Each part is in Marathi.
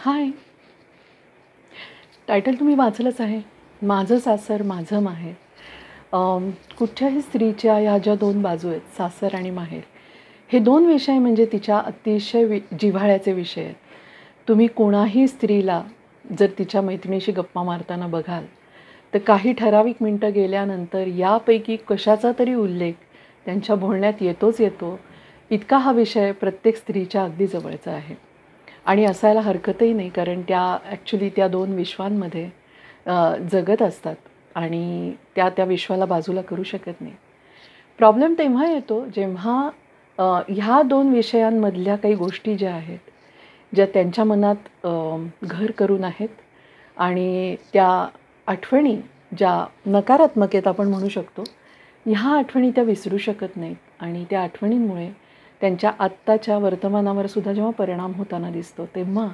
हाय. टायटल तुम्ही वाचलंच आहे. माझं सासर माझं माहेर. कुठच्याही स्त्रीच्या ह्या ज्या दोन बाजू आहेत, सासर आणि माहेर, हे दोन विषय म्हणजे तिच्या अतिशय जिव्हाळ्याचे विषय आहेत. तुम्ही कोणाही स्त्रीला जर तिच्या मैत्रिणीशी गप्पा मारताना बघाल तर काही ठराविक मिनटं गेल्यानंतर यापैकी कशाचा तरी उल्लेख त्यांच्या बोलण्यात येतोच येतो. इतका हा विषय प्रत्येक स्त्रीच्या अगदी जवळचा आहे आणि असायला हरकतही नाही, कारण त्या ॲक्च्युली त्या दोन विश्वांमध्ये जगत असतात आणि त्या त्या विश्वाला बाजूला करू शकत नाही. प्रॉब्लेम तेव्हा येतो जेव्हा ह्या दोन विषयांमधल्या काही गोष्टी ज्या आहेत, ज्या त्यांच्या मनात घर करून आहेत आणि त्या आठवणी ज्या नकारात्मक आहेत आपण म्हणू शकतो, ह्या आठवणी त्या विसरू शकत नाहीत आणि त्या आठवणींमुळे त्यांच्या आत्ताच्या वर्तमानावर सुद्धा जेव्हा परिणाम होताना दिसतो, तेव्हा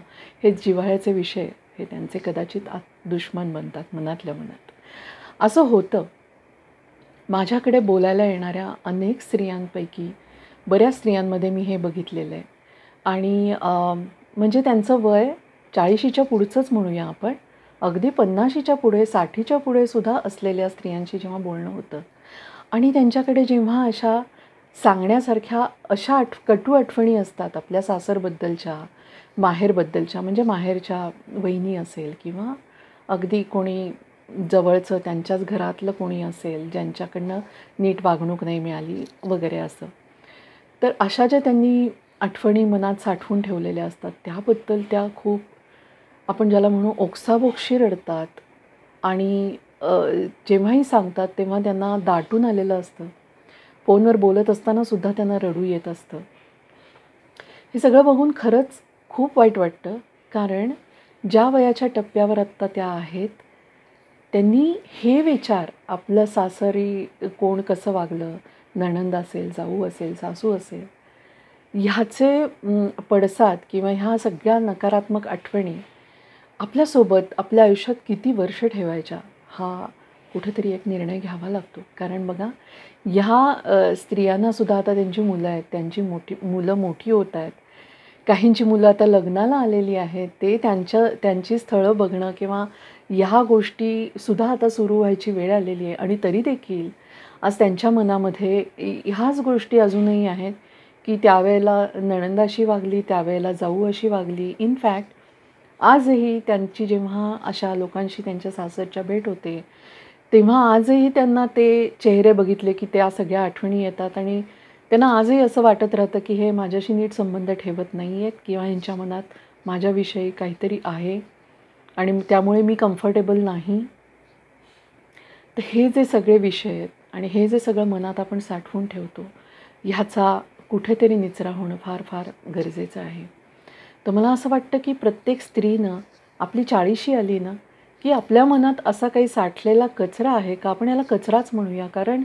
हे जिव्हाळ्याचे विषय हे त्यांचे कदाचित दुश्मन बनतात मनातल्या मनात. असं होतं. माझ्याकडे बोलायला येणाऱ्या अनेक स्त्रियांपैकी बऱ्याच स्त्रियांमध्ये मी हे बघितलेलं आहे आणि म्हणजे त्यांचं वय 40च्या पुढचंच म्हणूया आपण, अगदी 50च्या पुढे 60च्या पुढे सुद्धा असलेल्या स्त्रियांशी जेव्हा बोलणं होतं आणि त्यांच्याकडे जेव्हा अशा सांगण्यासारख्या अशा कटू आठवणी असतात आपल्या सासरबद्दलच्या, माहेरबद्दलच्या, म्हणजे माहेरच्या वहिनी असेल किंवा अगदी कोणी जवळचं त्यांच्याच घरातलं कोणी असेल ज्यांच्याकडनं नीट वागणूक नाही मिळाली वगैरे असं. तर अशा ज्या त्यांनी आठवणी मनात साठवून ठेवलेल्या असतात त्याबद्दल त्या खूप, आपण ज्याला म्हणू, ओक्साबोक्शी रडतात आणि जेव्हाही सांगतात तेव्हा त्यांना दाटून आलेलं असतं. फोनवर बोलत असताना सुद्धा त्यांना रडू येत असतं. हे सगळं बघून खरंच खूप वाईट वाटतं, कारण ज्या वयाच्या टप्प्यावर आत्ता त्या आहेत त्यांनी हे विचार, आपलं सासरी कोण कसं वागलं, नणंद असेल, जाऊ असेल, सासू असेल, ह्याचे पडसाद किंवा ह्या सगळ्या नकारात्मक आठवणी आपल्यासोबत आपल्या आयुष्यात किती वर्ष ठेवायच्या, हा कुठेतरी एक निर्णय घ्यावा लागतो. कारण बघा, ह्या स्त्रियांनासुद्धा आता त्यांची मुलं आहेत, त्यांची मुलं मोठी होत आहेत. काहींची मुलं आता लग्नाला आलेली आहेत, ते त्यांची स्थळं बघणं किंवा ह्या गोष्टीसुद्धा आता सुरू व्हायची वेळ आलेली आहे आणि तरी देखील आज त्यांच्या मनामध्ये ह्याच गोष्टी अजूनही आहेत की त्यावेळेला नणंद अशी वागली, त्यावेळेला जाऊ अशी वागली. इनफॅक्ट आजही त्यांची जेव्हा अशा लोकांशी त्यांच्या सासरच्या भेट होते तेव्हा आजही त्यांना ते चेहरे बघितले की त्या सगळ्या आठवणी येतात आणि त्यांना आजही असं वाटत राहतं की हे माझ्याशी नीट संबंध ठेवत नाही आहेत किंवा ह्यांच्या मनात माझ्याविषयी काहीतरी आहे आणि त्यामुळे मी कम्फर्टेबल नाही. तर हे जे सगळे विषय आहेत आणि हे जे सगळं मनात आपण साठवून ठेवतो, ह्याचा कुठेतरी निचरा होणं फार फार गरजेचं आहे. तर मला असं वाटतं की प्रत्येक स्त्रीनं आपली 40शी आली ना की आपल्या मनात असा काही साठलेला कचरा आहे का, आपण याला कचराच म्हणूया, कारण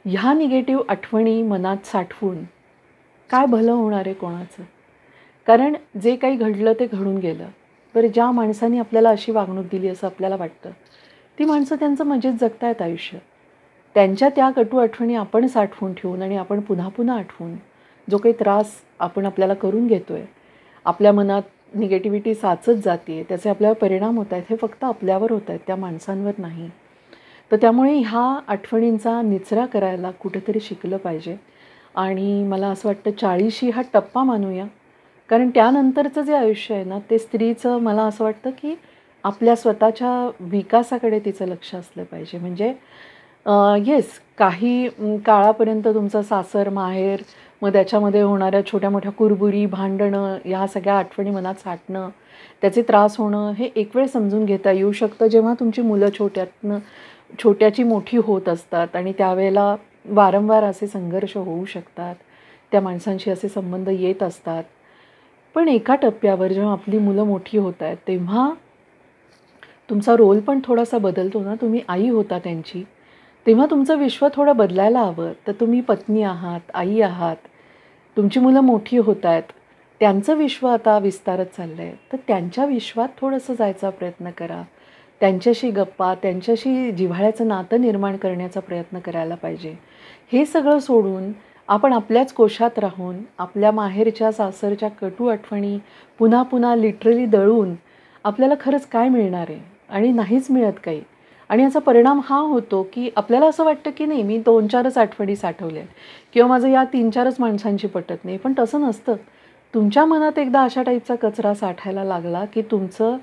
ह्या निगेटिव्ह आठवणी मनात साठवून काय भलं होणार आहे कोणाचं. कारण जे काही घडलं ते घडून गेलं. बरं, ज्या माणसांनी आपल्याला अशी वागणूक दिली असं आपल्याला वाटतं, ती माणसं त्यांचं मजेत जगतायत आयुष्य. त्यांच्या त्या कटू आठवणी आपण साठवून ठेवून आणि आपण पुन्हा पुन्हा आठवून जो काही त्रास आपण आपल्याला करून घेतो आहे, आपल्या मनात निगेटिव्हिटी साचत जाते आहे, त्याचे आपल्यावर परिणाम होत आहेत, हे फक्त आपल्यावर होत आहेत, त्या माणसांवर नाही. तर त्यामुळे ह्या आठवणींचा निचरा करायला कुठेतरी शिकलं पाहिजे आणि मला असं वाटतं 40शी हा टप्पा मानूया, कारण त्यानंतरचं जे आयुष्य आहे ना, ते स्त्रीचं मला असं वाटतं की आपल्या स्वतःच्या विकासाकडे तिचं लक्ष असलं पाहिजे. म्हणजे येस, काही काळापर्यंत तुमचं सासर, माहेर, मग त्याच्यामध्ये होणाऱ्या छोट्या मोठ्या कुरबुरी, भांडणं, ह्या सगळ्या आठवणी मनात साठणं, त्याचे त्रास होणं, हे एक वेळ समजून घेता येऊ शकतं जेव्हा तुमची मुलं छोट्याची मोठी होत असतात आणि त्यावेळेला वारंवार असे संघर्ष होऊ शकतात, त्या माणसांशी असे संबंध येत असतात. पण एका टप्प्यावर जेव्हा आपली मुलं मोठी होत आहेत तेव्हा तुमचा रोल पण थोडासा बदलतो ना. तुम्ही आई होता त्यांची, तेव्हा तुमचं विश्व थोडं बदलायला हवं. तर तुम्ही पत्नी आहात, आई आहात, तुमची मुलं मोठी होत आहेत, त्यांचं विश्व आता विस्तारत चाललं आहे, तर त्यांच्या विश्वात थोडंसं जायचा प्रयत्न करा. त्यांच्याशी गप्पा, त्यांच्याशी जिव्हाळ्याचं नातं निर्माण करण्याचा प्रयत्न करायला पाहिजे. हे सगळं सोडून आपण आपल्याच कोशात राहून आपल्या माहेरच्या, सासरच्या कटू आठवणी पुन्हा पुन्हा लिटरली दळून आपल्याला खरंच काय मिळणार आहे आणि नाहीच मिळत काही. आणि याचा परिणाम हा होतो की आपल्याला असं वाटतं की नाही, मी 2-4च आठवणी साठवल्या किंवा माझं या 3-4च माणसांशी पटत नाही. पण तसं नसतं. तुमच्या मनात एकदा अशा टाईपचा कचरा साठायला लागला की तुमचं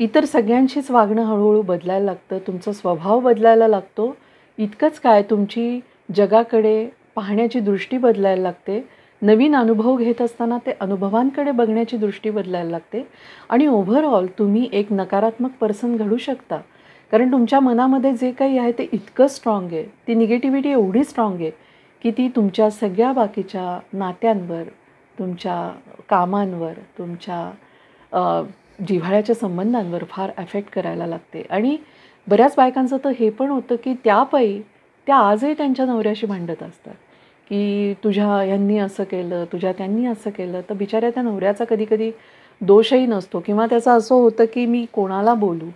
इतर सगळ्यांशीच वागणं हळूहळू बदलायला लागतं. तुमचा स्वभाव बदलायला लागतो. इतकंच काय, तुमची जगाकडे पाहण्याची दृष्टी बदलायला लागते. नवीन अनुभव घेत असताना ते अनुभवांकडे बघण्याची दृष्टी बदलायला लागते आणि ओव्हरऑल तुम्ही एक नकारात्मक पर्सन घडू शकता. कारण तुमच्या मनामध्ये जे काही आहे ते इतकं स्ट्राँग आहे. ती निगेटिव्हिटी एवढी स्ट्राँग आहे की ती तुमच्या सगळ्या बाकीच्या नात्यांवर, तुमच्या कामांवर, तुमच्या जिव्हाळ्याच्या संबंधांवर फार अफेक्ट करायला लागते. आणि बऱ्याच बायकांचं तर हे पण होतं की त्यापायी त्या आजही त्यांच्या नवऱ्याशी भांडत असतात की तुझ्या ह्यांनी असं केलं, तुझ्या त्यांनी असं केलं. तर बिचाऱ्या त्या नवऱ्याचा कधी-कधी दोषही नसतो किंवा त्याचं असं होतं की मी कोणाला बोलू.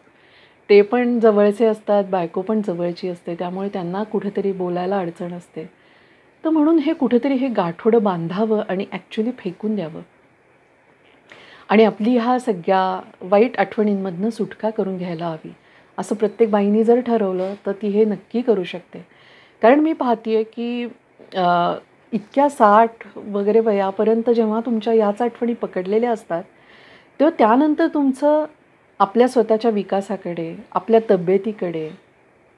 ते पण जवळचे असतात, बायको पण जवळची असते, त्यामुळे त्यांना कुठेतरी बोलायला अडचण असते. तर म्हणून हे कुठेतरी हे गाठोडं बांधावं आणि ॲक्च्युली फेकून द्यावं आणि आपली ह्या सगळ्या वाईट आठवणींमधनं सुटका करून घ्यायला हवी. असं प्रत्येक बाईंनी जर ठरवलं तर ती हे नक्की करू शकते. कारण मी पाहते आहे की इतक्या 60 वगैरे वयापर्यंत जेव्हा तुमच्या याच आठवणी पकडलेल्या असतात, तेव्हा त्यानंतर तुमचं आपल्या स्वतःच्या विकासाकडे, आपल्या तब्येतीकडे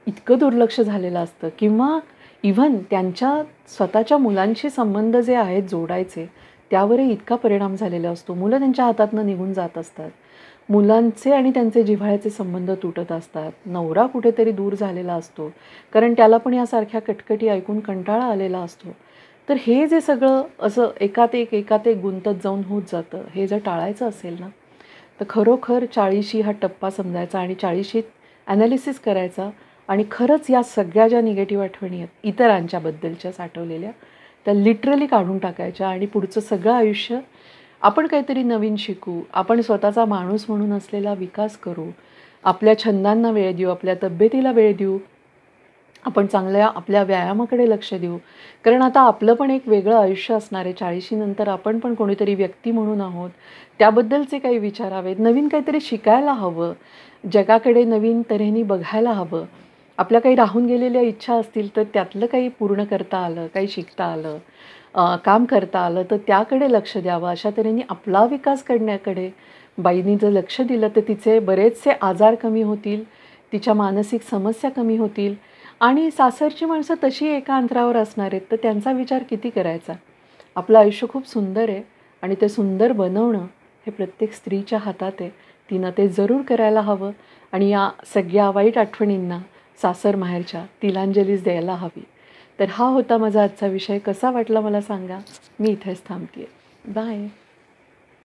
इतकं दुर्लक्ष झालेलं असतं किंवा इव्हन त्यांच्या स्वतःच्या मुलांशी संबंध जे आहेत जोडायचे, त्यावरही इतका परिणाम झालेला असतो. मुलं त्यांच्या हातातनं निघून जात असतात. मुलांचे आणि त्यांचे जिव्हाळ्याचे संबंध तुटत असतात. नवरा कुठेतरी दूर झालेला असतो. कारण त्याला पण यासारख्या कटकटी ऐकून कंटाळा आलेला असतो. तर हे जे सगळं असं एकात एक गुंतत जाऊन होत जातं, हे जर टाळायचं असेल ना, तर खरोखर 40शी हा टप्पा समजायचा आणि 40शीत ॲनालिसिस करायचा आणि खरंच या सगळ्या ज्या निगेटिव्ह आठवणी आहेत इतरांच्याबद्दलच्या साठवलेल्या, त्या लिटरली काढून टाकायच्या आणि पुढचं सगळं आयुष्य आपण काहीतरी नवीन शिकू, आपण स्वतःचा माणूस म्हणून असलेला विकास करू, आपल्या छंदांना वेळ देऊ, आपल्या तब्येतीला वेळ देऊ, आपण चांगल्या आपल्या व्यायामाकडे लक्ष देऊ. कारण आता आपलं पण एक वेगळं आयुष्य असणार आहे. 40शी नंतर आपण पण कोणीतरी व्यक्ती म्हणून आहोत. त्याबद्दलचे काही विचारावेत, नवीन काहीतरी शिकायला हवं, जगाकडे नवीन तऱ्हेने बघायला हवं. आपल्या काही राहून गेलेल्या इच्छा असतील तर त्यातलं काही पूर्ण करता आलं, काही शिकता आलं, काम करता आलं तर त्याकडे लक्ष द्यावं. अशा तऱ्हेने आपला विकास करण्याकडे बाईंनी जर लक्ष दिलं तर तिचे बरेचसे आजार कमी होतील, तिच्या मानसिक समस्या कमी होतील आणि सासरची माणसं तशी एका अंतरावर असणार आहेत तर त्यांचा विचार किती करायचा. आपलं आयुष्य खूप सुंदर आहे आणि ते सुंदर बनवणं हे प्रत्येक स्त्रीच्या हातात आहे. तिनं ते जरूर करायला हवं आणि या सगळ्या वाईट आठवणींना सासर माहेरच्या तिलांजलीच द्यायला हवी. तर हा होता माझा आजचा विषय. कसा वाटला मला सांगा. मी इथेच थांबते आहे. बाय.